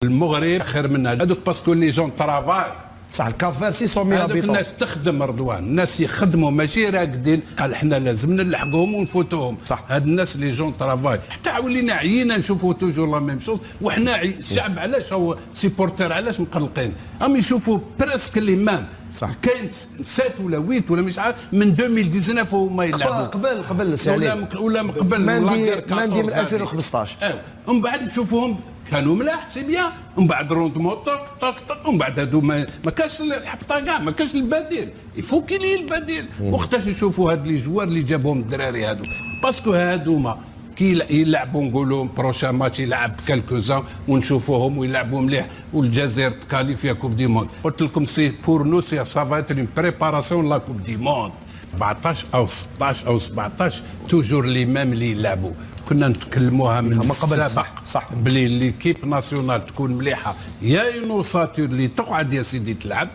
المغرب خير منها هذوك باسكو لي جون ترافاي. صح الكافير 600 هذوك هابيتون. الناس تخدم رضوان، الناس يخدموا ماشي راقدين، قال حنا لازم نلحقوهم ونفوتوهم. صح. هاد الناس لي جون ترافاي حتى ولينا عيينا نشوفوا توجور لا ميم شوز، وحنا الشعب علاش هو سيبورتير علاش مقلقين؟ هم يشوفوا بريسك لي مام. صح. كاين 7 ولا 8 ولا مش عارف من 2019 وما يلعبوا قبل سالي ولا قبل ماندي من 2015. ومن بعد نشوفوهم كانوا ملاح سي بيان، ومن بعد روندمون طق طق طق، ومن بعد هادو ما كاش الحبطه كاع، ما كاش البديل، يفو كاين البديل. وقتاش نشوفوا هاد لي جوار اللي جابهم الدراري هادو، باسكو هادوما كي يلعبوا نقولوا بروشان ماتش يلعب كالكو زان ونشوفوهم ويلعبوا مليح، والجزائر تكاليفيا كوب دي موند. قلت لكم سي بور نو سي سافا اتر اون بريباراسيون لا كوب دي موند. 14 او 16 او 17 توجور لي ميم اللي يلعبوا. كنا نتكلموها من قبل. صح بلي ليكيب ناسيونال تكون مليحه يا ينوساتور اللي تقعد يا سيدي تلعب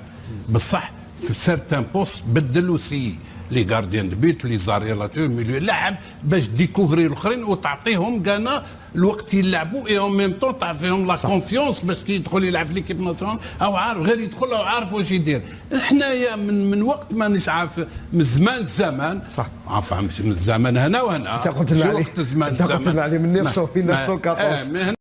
بصح في سيرتان بوست بدل وسي لي غارديان دو بيت لي زاريلاتور ميليو لعب باش ديكوفري الاخرين وتعطيهم كانا الوقت يلعبوا اي اون ميم طون تعطيهم لا كونفيونس باش كي يدخل يلعب في ليكيب ناسيونال او عارف غير يدخل او عارف واش يدير. حنايا من وقت ما مانيش عارف من زمان الزمان صح عارف من الزمان هنا وهنا. انت قلت لنا عليه من 1914.